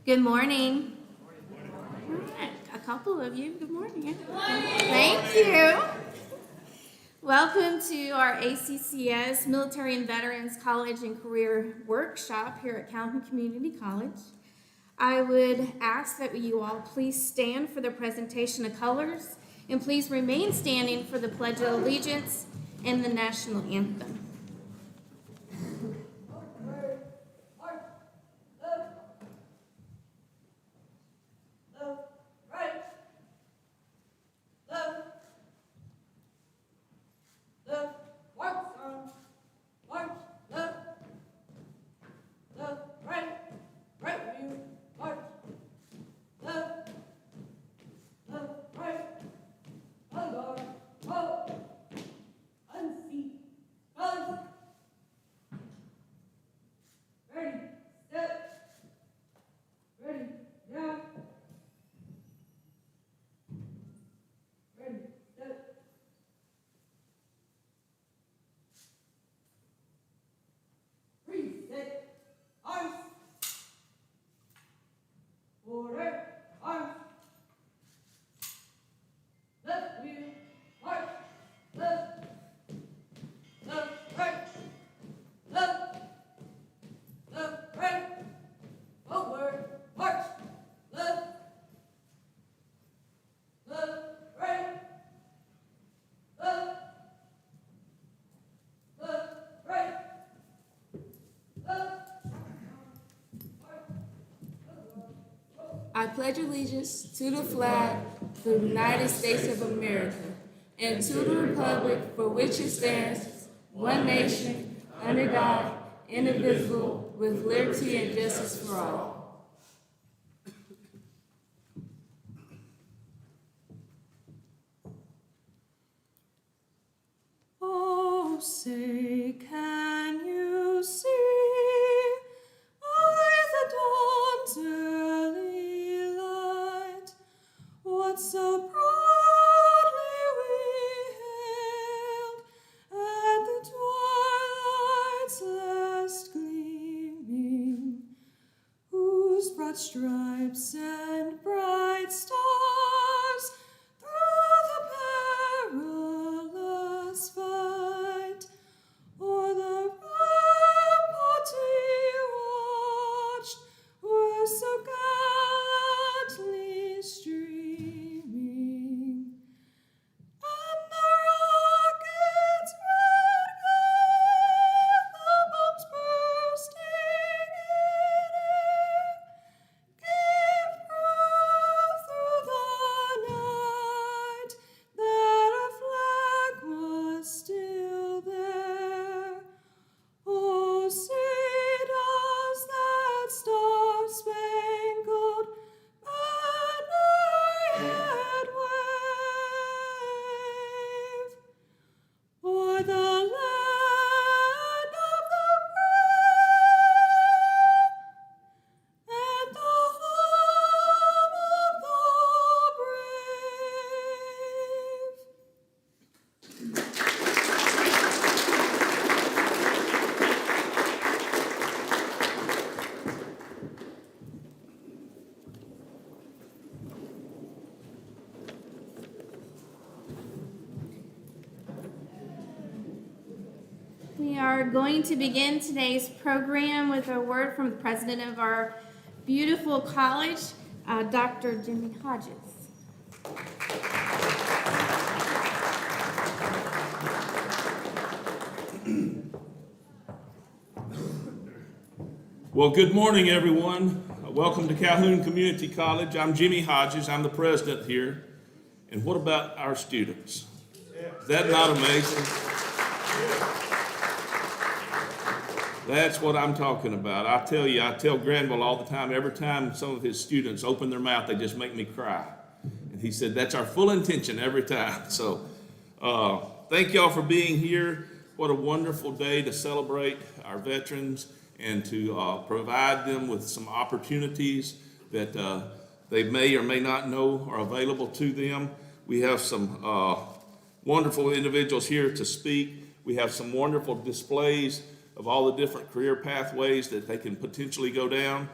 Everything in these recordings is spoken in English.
Good morning. All right, a couple of you, good morning. Thank you. Welcome to our ACCS Military and Veterans College and Career Workshop here at Calhoun Community College. I would ask that you all please stand for the presentation of colors and please remain standing for the Pledge of Allegiance and the National Anthem. I pledge allegiance to the flag of the United States of America and to the republic for which it stands, one nation, under God, indivisible, with liberty and justice for all. Oh, say, can you see the dawn's early light, what so proudly we hailed at the twilight's last gleaming, whose broad stripes and bright stars through the perilous fight o'er the rampart we watched were so gallantly streaming, and the rocket's red glare, the bombs bursting in air, gave proof through the night that our flag was still there. Oh, see, does that star-spangled banner yet wave o'er the land of the brave and the home of the brave? We are going to begin today's program with a word from the president of our beautiful college, Dr. Jimmy Hodges. Well, good morning, everyone. Welcome to Calhoun Community College. I'm Jimmy Hodges. I'm the president here. And what about our students? Is that not amazing? That's what I'm talking about. I tell Granville all the time, every time some of his students open their mouth, they just make me cry. And he said, that's our full intention every time. So thank y'all for being here. What a wonderful day to celebrate our veterans and to provide them with some opportunities that they may or may not know are available to them. We have some wonderful individuals here to speak. We have some wonderful displays of all the different career pathways that they can potentially go down.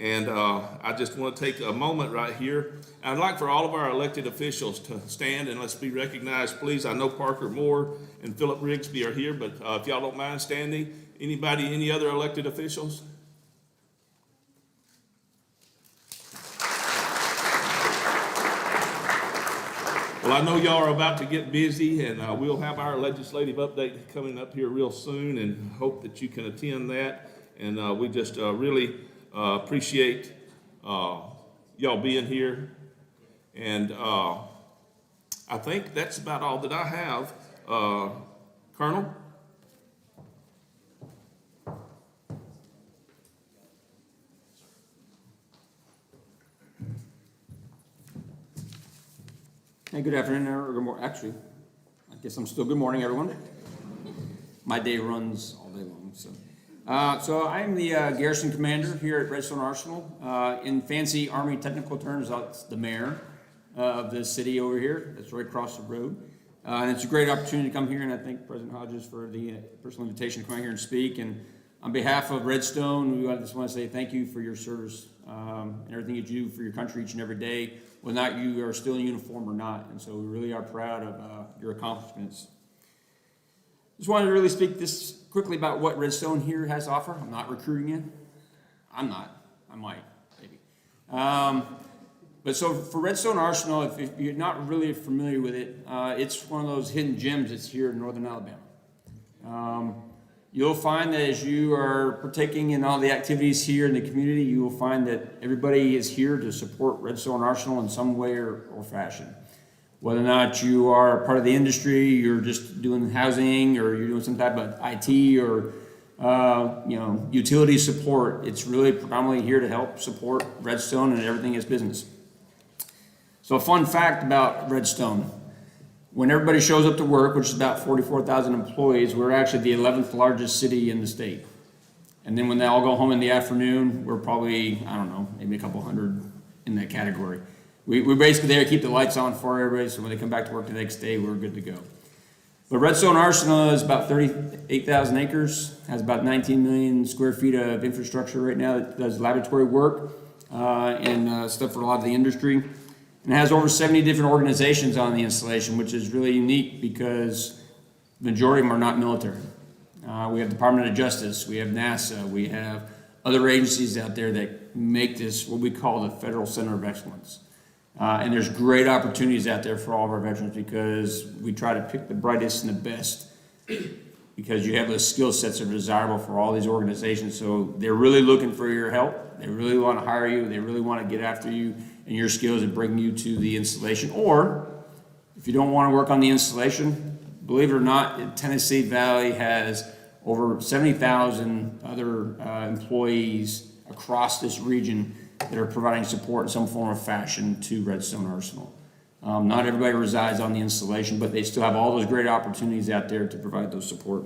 And I just want to take a moment right here. I'd like for all of our elected officials to stand and let's be recognized, please. I know Parker Moore and Philip Rigsby are here, but if y'all don't mind standing. Anybody, any other elected officials? Well, I know y'all are about to get busy, and we'll have our legislative update coming up here real soon, and hope that you can attend that. And we just really appreciate y'all being here. And I think that's about all that I have. Colonel? Hey, good afternoon, or good morning. Actually, I guess I'm still good morning, everyone. My day runs all day long. So I'm the garrison commander here at Redstone Arsenal. In fancy Army technical terms, that's the mayor of the city over here. That's right across the road. And it's a great opportunity to come here, and I thank President Hodges for the personal invitation to come out here and speak. And on behalf of Redstone, we just want to say thank you for your service and everything you do for your country each and every day, whether or not you are still in uniform or not. And so we really are proud of your accomplishments. Just wanted to really speak this quickly about what Redstone here has to offer. I'm not recruiting you. I'm not. I might, maybe. But so for Redstone Arsenal, if you're not really familiar with it, it's one of those hidden gems that's here in northern Alabama. You'll find that as you are partaking in all the activities here in the community, you will find that everybody is here to support Redstone Arsenal in some way or fashion. Whether or not you are part of the industry, you're just doing housing, or you're doing some type of IT or utility support, it's really predominantly here to help support Redstone and everything is business. So a fun fact about Redstone. When everybody shows up to work, which is about 44,000 employees, we're actually the 11th largest city in the state. And then when they all go home in the afternoon, we're probably, I don't know, maybe a couple hundred in that category. We're basically there to keep the lights on for everybody, so when they come back to work the next day, we're good to go. But Redstone Arsenal is about 38,000 acres, has about 19 million square feet of infrastructure right now that does laboratory work and stuff for a lot of the industry. And it has over 70 different organizations on the installation, which is really unique because the majority of them are not military. We have Department of Justice, we have NASA, we have other agencies out there that make this what we call the Federal Center of Excellence. And there's great opportunities out there for all of our veterans because we try to pick the brightest and the best because you have those skill sets that are desirable for all these organizations. So they're really looking for your help. They really want to hire you. They really want to get after you and your skills and bring you to the installation. Or if you don't want to work on the installation, believe it or not, Tennessee Valley has over 70,000 other employees across this region that are providing support in some form or fashion to Redstone Arsenal. Not everybody resides on the installation, but they still have all those great opportunities out there to provide those support.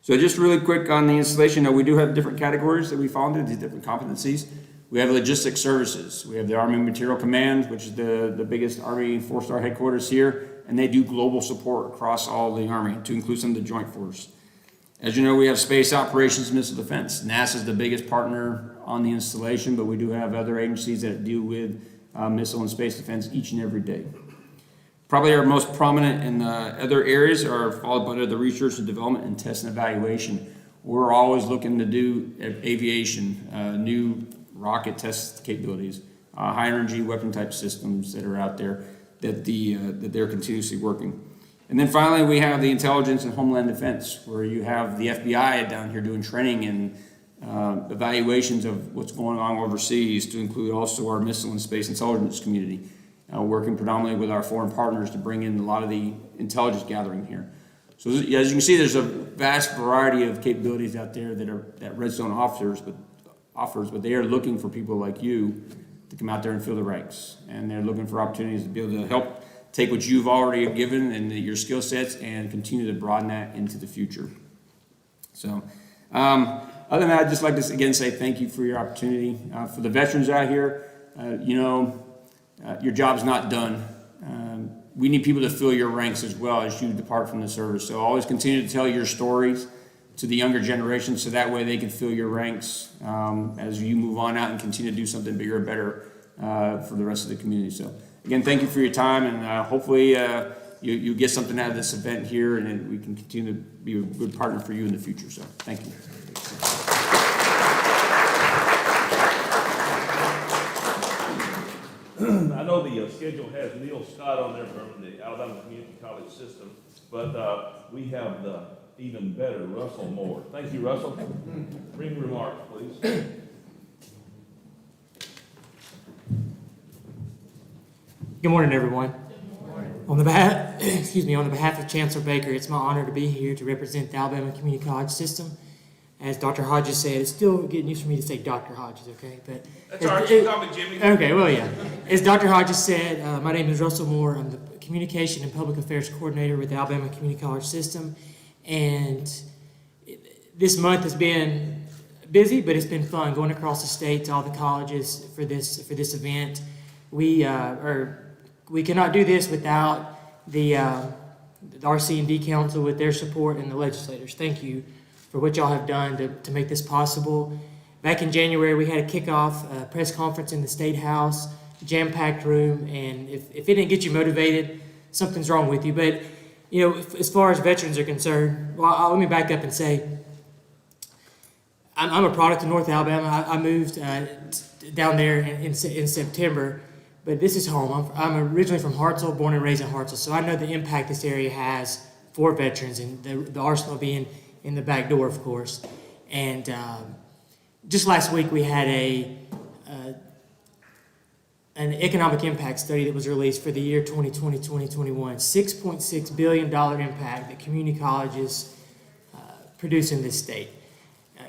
So just really quick on the installation, we do have different categories that we fall into, these different competencies. We have logistics services. We have the Army Material Command, which is the biggest Army 4-star headquarters here, and they do global support across all the Army, to include some of the Joint Force. As you know, we have Space Operations and Missile Defense. NASA is the biggest partner on the installation, but we do have other agencies that deal with missile and space defense each and every day. Probably our most prominent in other areas are followed by the research and development and test and evaluation. We're always looking to do aviation, new rocket test capabilities, high energy weapon type systems that are out there that they're continuously working. And then finally, we have the intelligence and homeland defense, where you have the FBI down here doing training and evaluations of what's going on overseas, to include also our missile and space intelligence community, working predominantly with our foreign partners to bring in a lot of the intelligence gathering here. So as you can see, there's a vast variety of capabilities out there that Redstone offers, but they are looking for people like you to come out there and fill the ranks. And they're looking for opportunities to be able to help take what you've already given and your skill sets and continue to broaden that into the future. So other than that, I'd just like to again say thank you for your opportunity. For the veterans out here, your job's not done. We need people to fill your ranks as well as you depart from the service. So always continue to tell your stories. to the younger generation, so that way they can fill your ranks as you move on out and continue to do something bigger and better for the rest of the community. So again, thank you for your time, and hopefully you get something out of this event here, and then we can continue to be a good partner for you in the future. So thank you. I know the schedule has Neil Scott on there from the Alabama Community College system, but we have the even better Russell Moore. Thank you, Russell. Bring remarks, please. Good morning, everyone. On the behalf of Chancellor Baker, it's my honor to be here to represent the Alabama Community College system. As Dr. Hodges said, it's still getting used for me to say Dr. Hodges, okay? But That's all right, you call me Jimmy. okay, well, yeah. As Dr. Hodges said, my name is Russell Moore. I'm the Communication and Public Affairs Coordinator with the Alabama Community College system. And this month has been busy, but it's been fun going across the state to all the colleges for this event. We cannot do this without the RC&D Council with their support and the legislators. Thank you for what y'all have done to make this possible. Back in January, we had a kickoff press conference in the State House, jam-packed room, and if it didn't get you motivated, something's wrong with you. But, you know, as far as veterans are concerned, well, let me back up and say, I'm a product of North Alabama. I moved down there in September, but this is home. I'm originally from Hartselle, born and raised in Hartselle, so I know the impact this area has for veterans, and the Arsenal being in the back door, of course. And just last week we had an economic impact study that was released for the year 2020-2021. $6.6 billion impact that community colleges produce in this state,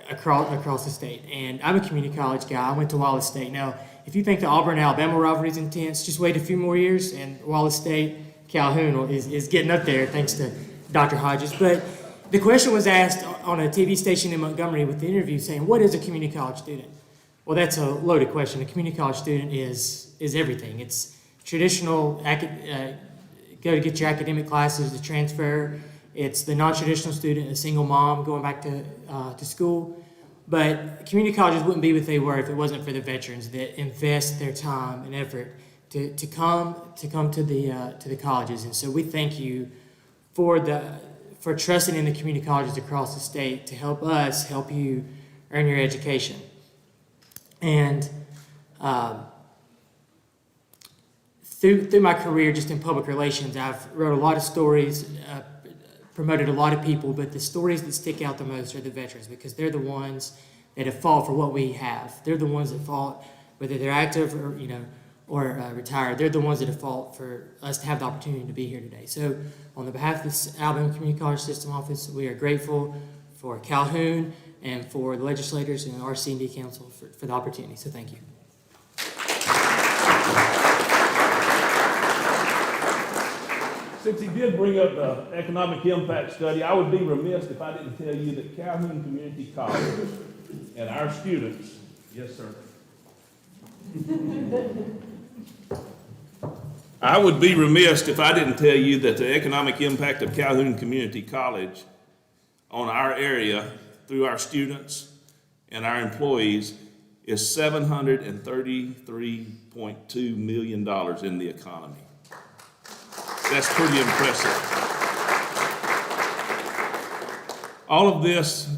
across the state. And I'm a community college guy. I went to Wallace State. Now, if you think the Auburn-Alabama rivalry is intense, just wait a few more years and Wallace State, Calhoun is getting up there thanks to Dr. Hodges. But the question was asked on a TV station in Montgomery with the interview saying, what is a community college student? Well, that's a loaded question. A community college student is everything. It's traditional, go to get your academic classes, the transfer. It's the non-traditional student, a single mom going back to school. But community colleges wouldn't be what they were if it wasn't for the veterans that invest their time and effort to come to the colleges. And so we thank you for trusting in the community colleges across the state to help us help you earn your education. And through my career just in public relations, I've wrote a lot of stories, promoted a lot of people, but the stories that stick out the most are the veterans, because they're the ones that have fought for what we have. They're the ones that fought, whether they're active or retired. They're the ones that have fought for us to have the opportunity to be here today. So on the behalf of this Alabama Community College System Office, we are grateful for Calhoun and for the legislators and the RC&D Council for the opportunity. So thank you. Since he did bring up the economic impact study, I would be remiss if I didn't tell you that Calhoun Community College and our students, yes, sir. I would be remiss if I didn't tell you that the economic impact of Calhoun Community College on our area through our students and our employees is $733.2 million in the economy. That's pretty impressive. All of this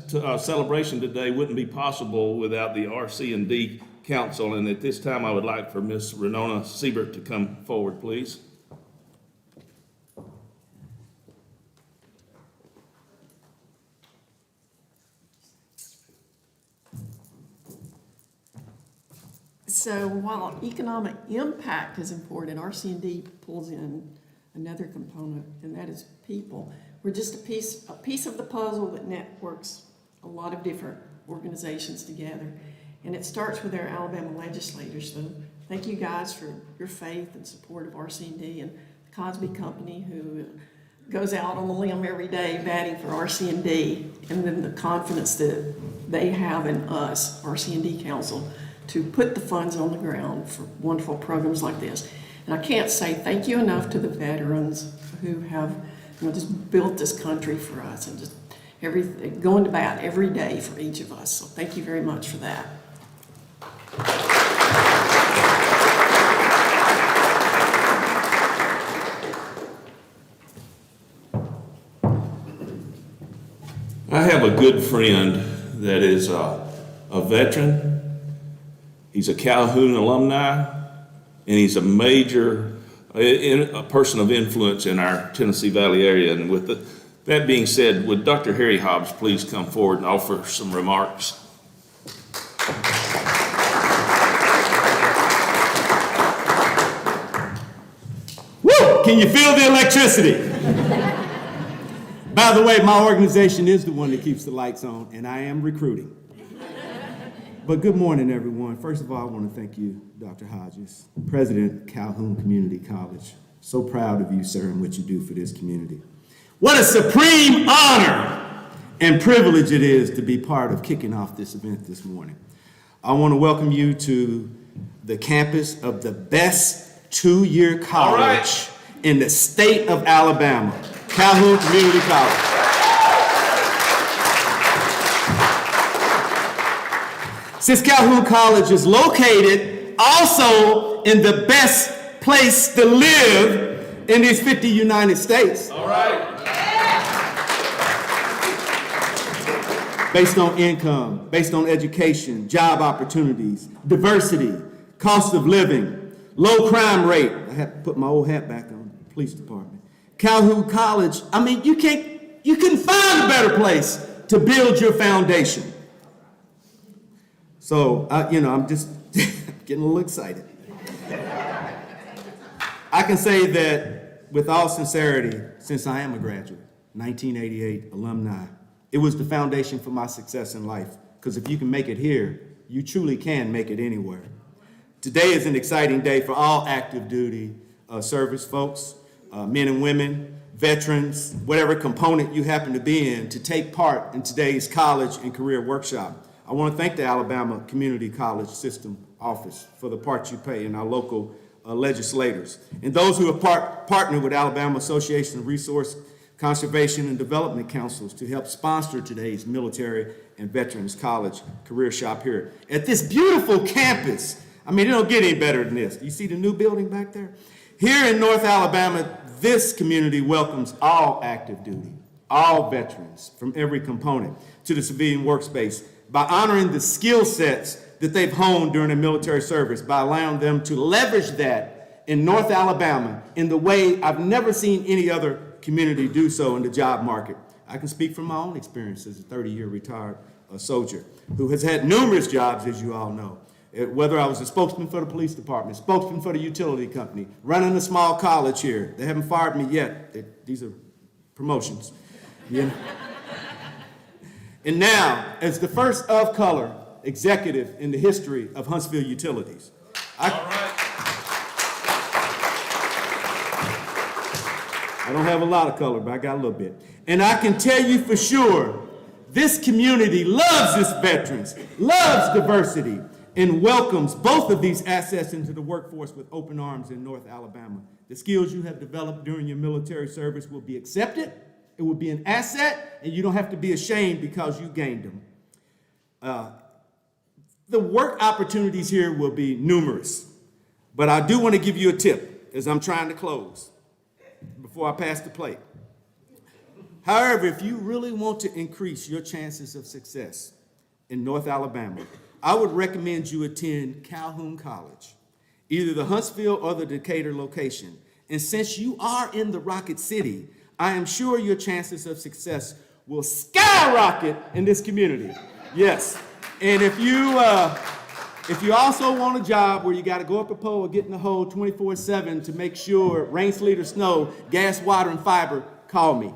celebration today wouldn't be possible without the RC&D Council, and at this time I would like for Ms. Renona Siebert to come forward, please. So while economic impact is important, RC&D pulls in another component, and that is people. We're just a piece of the puzzle that networks a lot of different organizations together. And it starts with our Alabama legislators. So thank you guys for your faith and support of RC&D, and the Cosby Company, who goes out on the limb every day batting for RC&D, and then the confidence that they have in us, RC&D Council, to put the funds on the ground for wonderful programs like this. And I can't say thank you enough to the veterans who have just built this country for us, and just going to bat every day for each of us. So thank you very much for that. I have a good friend that is a veteran. He's a Calhoun alumni, and he's a major a person of influence in our Tennessee Valley area. And with that being said, would Dr. Harry Hobbs please come forward and offer some remarks? Woo! Can you feel the electricity? By the way, my organization is the one that keeps the lights on, and I am recruiting. But good morning, everyone. First of all, I want to thank you, Dr. Hodges, President, Calhoun Community College. So proud of you, sir, and what you do for this community. What a supreme honor and privilege it is to be part of kicking off this event this morning. I want to welcome you to the campus of the best two-year college in the state of Alabama, Calhoun Community College. Since Calhoun College is located also in the best place to live in these 50 United States. All right. Based on income, based on education, job opportunities, diversity, cost of living, low crime rate. I have to put my old hat back on, police department. Calhoun College, I mean, you couldn't find a better place to build your foundation. So, I'm just getting a little excited. I can say that with all sincerity, since I am a graduate, 1988 alumni, it was the foundation for my success in life. Because if you can make it here, you truly can make it anywhere. Today is an exciting day for all active duty service folks, men and women, veterans, whatever component you happen to be in, to take part in today's college and career workshop. I want to thank the Alabama Community College System Office for the part you play in our local legislators, and those who have partnered with Alabama Association of Resource Conservation and Development Councils to help sponsor today's Military and Veterans College Career Shop here at this beautiful campus. I mean, it don't get any better than this. You see the new building back there? Here in North Alabama, this community welcomes all active duty, all veterans from every component to the civilian workspace by honoring the skill sets that they've honed during their military service, by allowing them to leverage that in North Alabama in the way I've never seen any other community do so in the job market. I can speak from my own experience as a 30-year retired soldier who has had numerous jobs, as you all know. Whether I was a spokesman for the police department, spokesman for the utility company, running a small college here. They haven't fired me yet. These are promotions. You know? And now, as the first of color executive in the history of Huntsville Utilities. I don't have a lot of color, but I got a little bit. And I can tell you for sure, this community loves its veterans, loves diversity, and welcomes both of these assets into the workforce with open arms in North Alabama. The skills you have developed during your military service will be accepted, it will be an asset, and you don't have to be ashamed because you gained them. The work opportunities here will be numerous, but I do want to give you a tip as I'm trying to close before I pass the plate. However, if you really want to increase your chances of success in North Alabama, I would recommend you attend Calhoun College, either the Huntsville or the Decatur location. And since you are in the Rocket City, I am sure your chances of success will skyrocket in this community. Yes. And if you also want a job where you got to go up a pole or get in the hole 24/7 to make sure, rain, sleet, or snow, gas, water, and fiber, call me.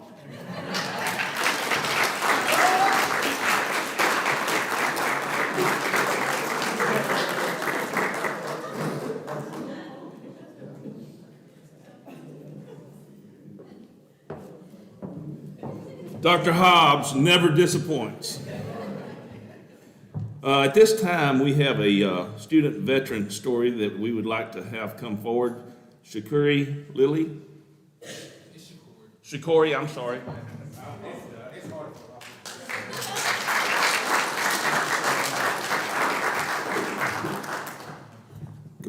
Dr. Hobbs never disappoints. At this time, we have a student veteran story that we would like to have come forward. Shakuri Lily? Shakori, I'm sorry.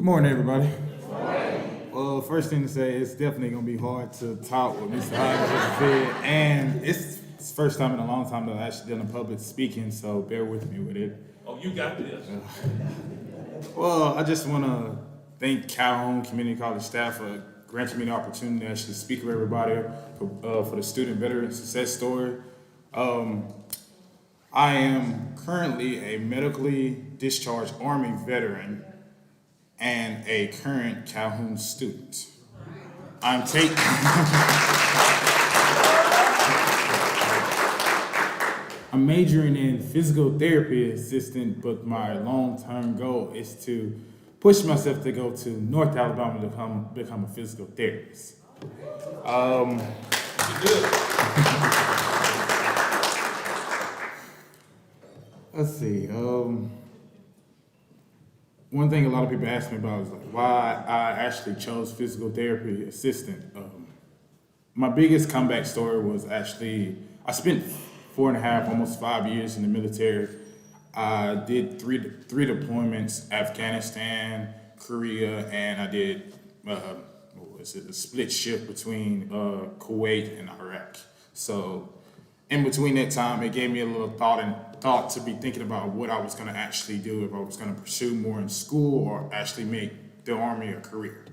Good morning, everybody. Well, first thing to say, it's definitely gonna be hard to talk with Mr. Hodges just said, and it's the first time in a long time that I've actually done a public speaking, so bear with me with it. Oh, you got this. Well, I just want to thank Calhoun Community College staff for granting me the opportunity to actually speak with everybody for the student veteran success story. I am currently a medically discharged Army veteran and a current Calhoun student. I'm taking. I'm majoring in physical therapy assistant, but my long-term goal is to push myself to go to North Alabama to become a physical therapist. Let's see. One thing a lot of people ask me about is like why I actually chose physical therapy assistant. My biggest comeback story was actually I spent 4.5, almost 5 years in the military. I did three deployments: Afghanistan, Korea, and I did a split shift between Kuwait and Iraq. So in between that time, it gave me a little thought to be thinking about what I was going to actually do, if I was going to pursue more in school or actually make the Army a career.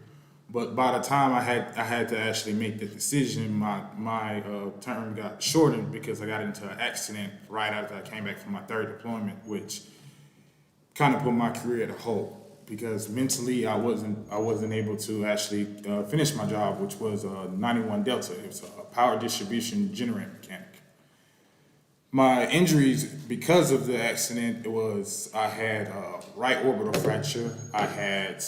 But by the time I had to actually make the decision, my term got shortened because I got into an accident right after I came back from my third deployment, which kind of put my career at a halt because mentally I wasn't able to actually finish my job, which was a 91 Delta. It was a power distribution generator mechanic. My injuries because of the accident, I had a right orbital fracture. I had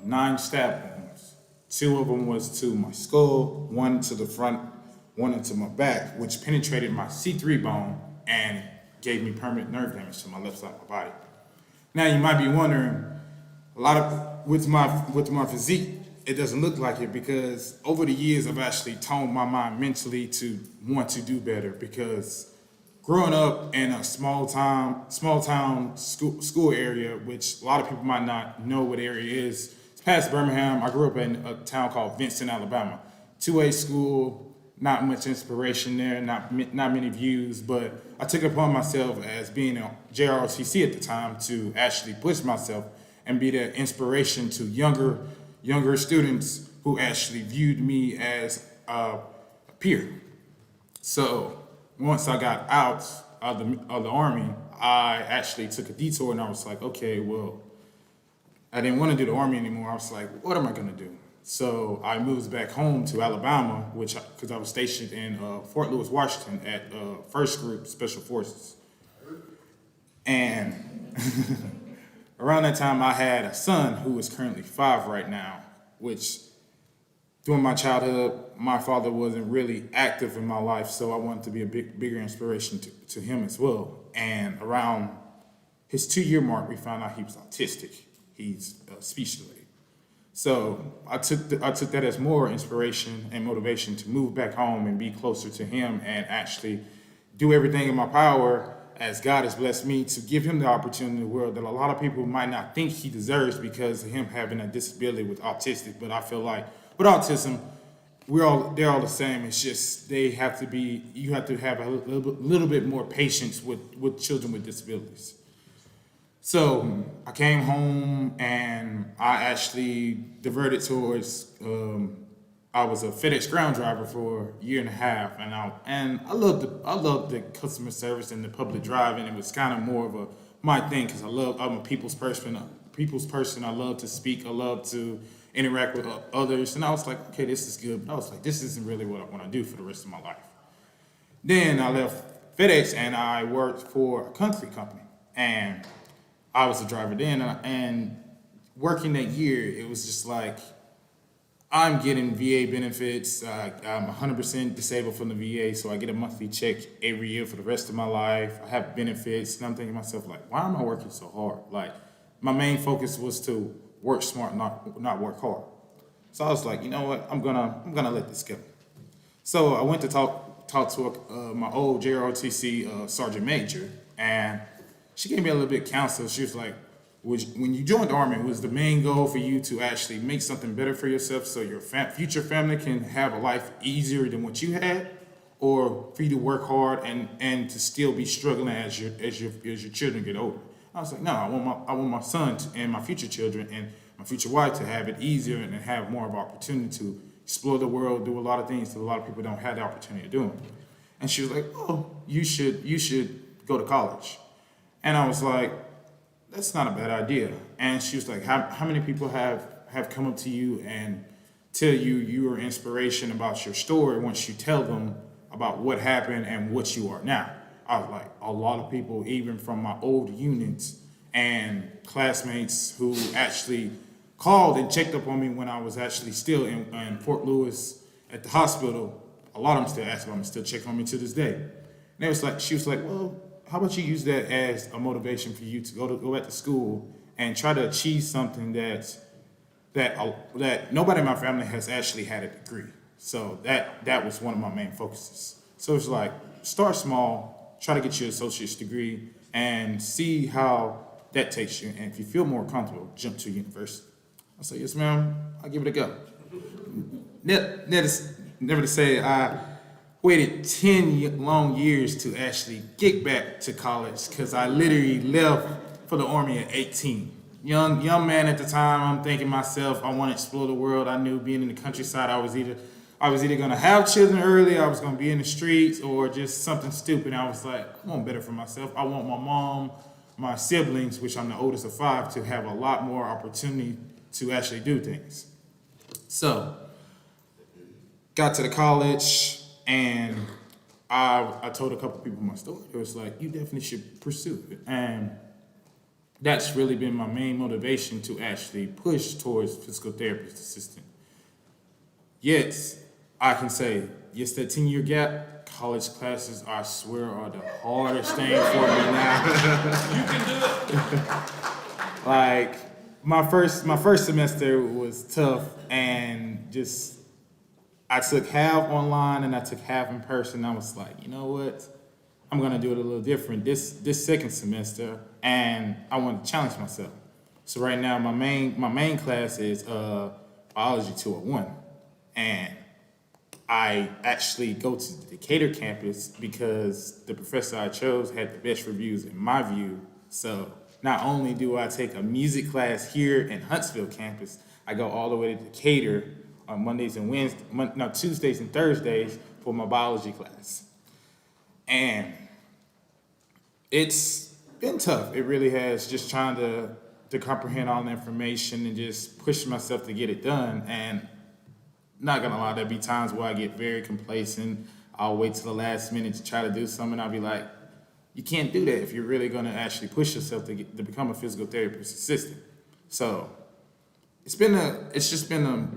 9 stab wounds. 2 of them was to my skull, 1 to the front, 1 into my back, which penetrated my C3 bone and gave me permanent nerve damage to my left side of my body. Now you might be wondering, with my physique, it doesn't look like it because over the years I've actually toned my mind mentally to want to do better because growing up in a small town school area, which a lot of people might not know what area is, it's past Birmingham. I grew up in a town called Vincent, Alabama. 2A school, not much inspiration there, not many views, but I took it upon myself as being a JROTC at the time to actually push myself and be the inspiration to younger students who actually viewed me as a peer. So once I got out of the Army, I actually took a detour and I was like, okay, well, I didn't want to do the Army anymore. I was like, what am I going to do? So I moved back home to Alabama, because I was stationed in Fort Lewis, Washington at 1st Group Special Forces. And around that time, I had a son who is currently 5 right now, which during my childhood, my father wasn't really active in my life, so I wanted to be a bigger inspiration to him as well. And around his 2-year mark, we found out he was autistic. He's speech delayed. So I took that as more inspiration and motivation to move back home and be closer to him and actually do everything in my power as God has blessed me to give him the opportunity in the world that a lot of people might not think he deserves because of him having a disability with autistic. But I feel like with autism, they're all the same. It's just you have to have a little bit more patience with children with disabilities. So I came home and I actually diverted towards, I was a FedEx ground driver for a 1.5 years, and I loved the customer service and the public driving. It was kind of more of my thing because I'm a people's person. I love to speak. I love to interact with others. And I was like, okay, this is good. But I was like, this isn't really what I want to do for the rest of my life. Then I left FedEx and I worked for a concrete company. And I was a driver then. And working that year, it was just like, I'm getting VA benefits. I'm 100% disabled from the VA, so I get a monthly check every year for the rest of my life. I have benefits, and I'm thinking to myself, like, why am I working so hard? Like, my main focus was to work smart, not work hard. So I was like, you know what? I'm gonna let this go. So I went to talk to my old JROTC sergeant major, and she gave me a little bit of counsel. She was like, which when you joined the Army, it was the main goal for you to actually make something better for yourself so your future family can have a life easier than what you had, or for you to work hard and to still be struggling as your children get older? I was like, no, I want my son and my future children and my future wife to have it easier and have more of an opportunity to explore the world, do a lot of things that a lot of people don't have the opportunity of doing. And she was like, oh, you should go to college. And I was like, that's not a bad idea. And she was like, how many people have come up to you and tell you your inspiration about your story once you tell them about what happened and what you are now? I was like, a lot of people, even from my old units and classmates who actually called and checked up on me when I was actually still in Fort Lewis at the hospital. A lot of them still ask about me, still check on me to this day. And it was like, she was like, well, how about you use that as a motivation for you to go back to school and try to achieve something that nobody in my family has actually had a degree. So that was one of my main focuses. So it's like, start small, try to get your associate's degree, and see how that takes you. And if you feel more comfortable, jump to university. I said, yes, ma'am, I'll give it a go. Never to say I waited 10 long years to actually get back to college, because I literally left for the Army at 18. Young man at the time, I'm thinking myself, I want to explore the world. I knew being in the countryside, I was either going to have children early, I was going to be in the streets, or just something stupid. I was like, I want better for myself. I want my mom, my siblings, which I'm the oldest of 5, to have a lot more opportunity to actually do things. So, got to the college, and I told a couple people my story. It was like, you definitely should pursue it. And that's really been my main motivation to actually push towards physical therapist assistant. Yet, I can say, yes, that 10-year gap, college classes, I swear, are the hardest thing for me now. You can do it. Like, my first semester was tough, and just, I took half online and I took half in person. I was like, you know what? I'm gonna do it a little different this second semester, and I want to challenge myself. So right now, my main class is biology 201, and I actually go to the Decatur campus because the professor I chose had the best reviews in my view. So not only do I take a music class here in Huntsville campus, I go all the way to Decatur on Tuesdays and Thursdays for my biology class. And it's been tough. It really has, just trying to comprehend all the information and just push myself to get it done. And not gonna lie, there'll be times where I get very complacent. I'll wait till the last minute to try to do something. I'll be like, you can't do that if you're really gonna actually push yourself to become a physical therapist assistant. So it's just been a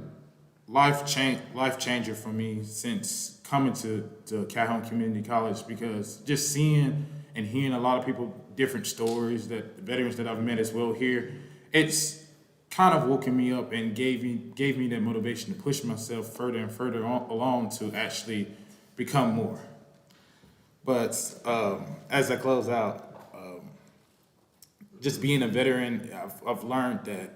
life changer for me since coming to Calhoun Community College, because just seeing and hearing a lot of people, different stories, that the veterans that I've met as well here, it's kind of woken me up and gave me that motivation to push myself further and further along to actually become more. But as I close out, just being a veteran, I've learned that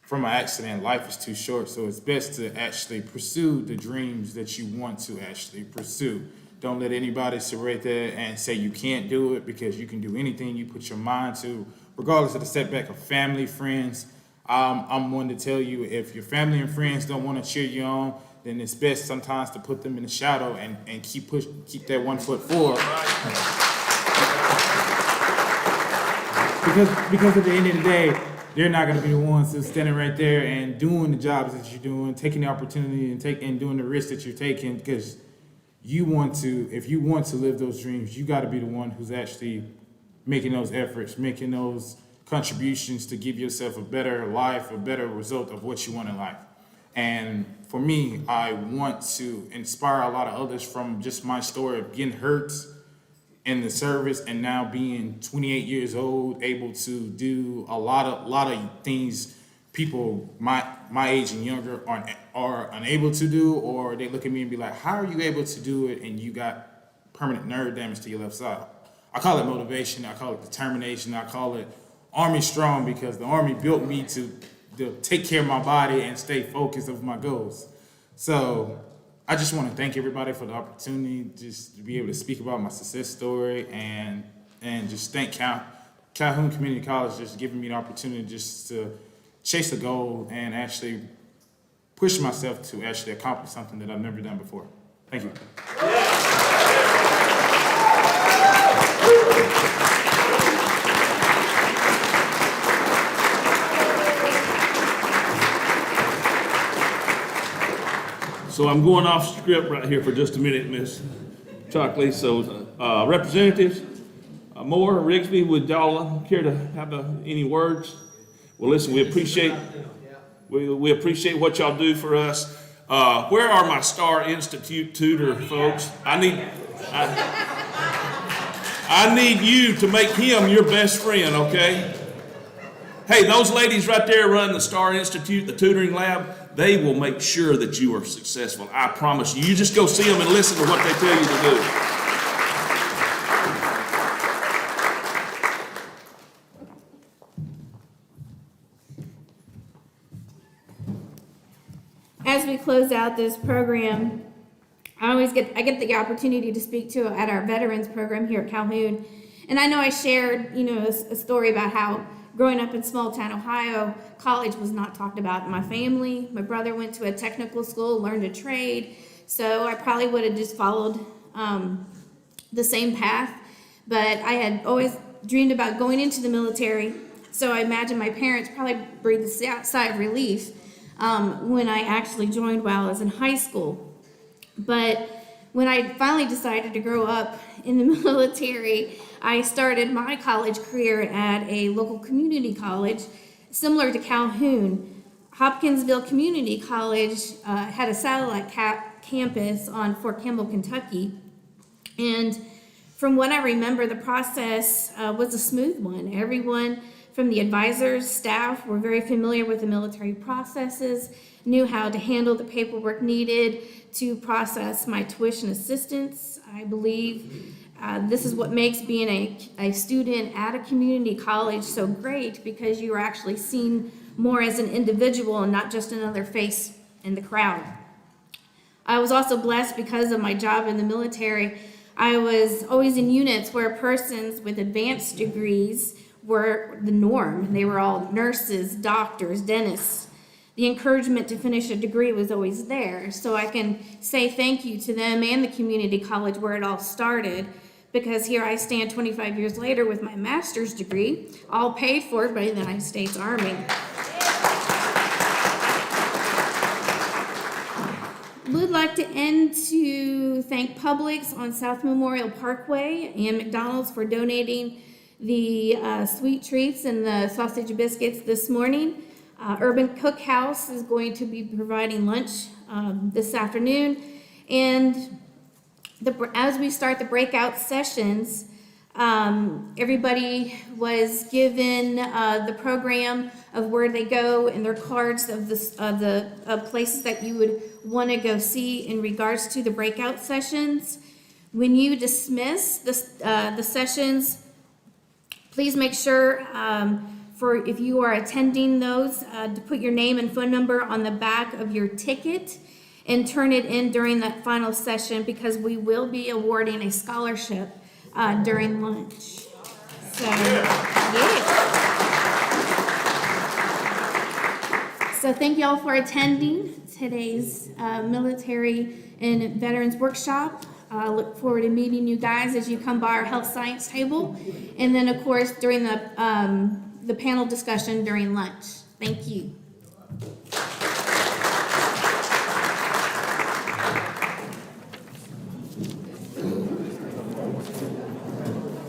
from an accident, life is too short, so it's best to actually pursue the dreams that you want to actually pursue. Don't let anybody sit right there and say you can't do it, because you can do anything you put your mind to, regardless of the setback of family, friends. I'm one to tell you, if your family and friends don't want to cheer you on, then it's best sometimes to put them in the shadow and keep that 1 foot forward. Because at the end of the day, they're not going to be the ones who's standing right there and doing the jobs that you're doing, taking the opportunity and doing the risk that you're taking, because if you want to live those dreams, you got to be the one who's actually making those efforts, making those contributions to give yourself a better life, a better result of what you want in life. And for me, I want to inspire a lot of others from just my story of getting hurt in the service and now being 28 years old, able to do a lot of things people my age and younger are unable to do, or they look at me and be like, how are you able to do it and you got permanent nerve damage to your left side? I call it motivation, I call it determination, I call it Army strong because the Army built me to take care of my body and stay focused of my goals. So I just want to thank everybody for the opportunity just to be able to speak about my success story and just thank Calhoun Community College just giving me the opportunity just to chase a goal and actually push myself to actually accomplish something that I've never done before. Thank you. So I'm going off script right here for just a minute, Miss Chalkley. So representatives, Moore, Rigsby, would y'all care to have any words? Well, listen, we appreciate what y'all do for us. Where are my Star Institute tutor folks? I need you to make him your best friend, okay? Hey, those ladies right there run the Star Institute, the tutoring lab, they will make sure that you are successful. I promise you. You just go see them and listen to what they tell you to do. As we close out this program, I get the opportunity to speak to at our veterans program here at Calhoun. And I know I shared, a story about how growing up in small town Ohio, college was not talked about in my family. My brother went to a technical school, learned a trade, so I probably would have just followed the same path. But I had always dreamed about going into the military, so I imagine my parents probably breathed a sigh of relief when I actually joined while I was in high school. But when I finally decided to grow up in the military, I started my college career at a local community college similar to Calhoun. Hopkinsville Community College had a satellite campus on Fort Campbell, Kentucky. And from what I remember, the process was a smooth one. Everyone from the advisors, staff were very familiar with the military processes, knew how to handle the paperwork needed to process my tuition assistance. I believe this is what makes being a student at a community college so great, because you are actually seen more as an individual and not just another face in the crowd. I was also blessed because of my job in the military. I was always in units where persons with advanced degrees were the norm. They were all nurses, doctors, dentists. The encouragement to finish a degree was always there. So I can say thank you to them and the community college where it all started, because here I stand 25 years later with my master's degree, all paid for by the United States Army. Would like to end to thank Publix on South Memorial Parkway and McDonald's for donating the sweet treats and the sausage biscuits this morning. Urban Cookhouse is going to be providing lunch this afternoon. And as we start the breakout sessions, everybody was given the program of where they go and their cards of the places that you would want to go see in regards to the breakout sessions. When you dismiss the sessions, please make sure if you are attending those to put your name and phone number on the back of your ticket and turn it in during that final session, because we will be awarding a scholarship during lunch. So, yeah. So thank you all for attending today's military and veterans workshop. I look forward to meeting you guys as you come by our health science table. And then, of course, during the panel discussion during lunch. Thank you.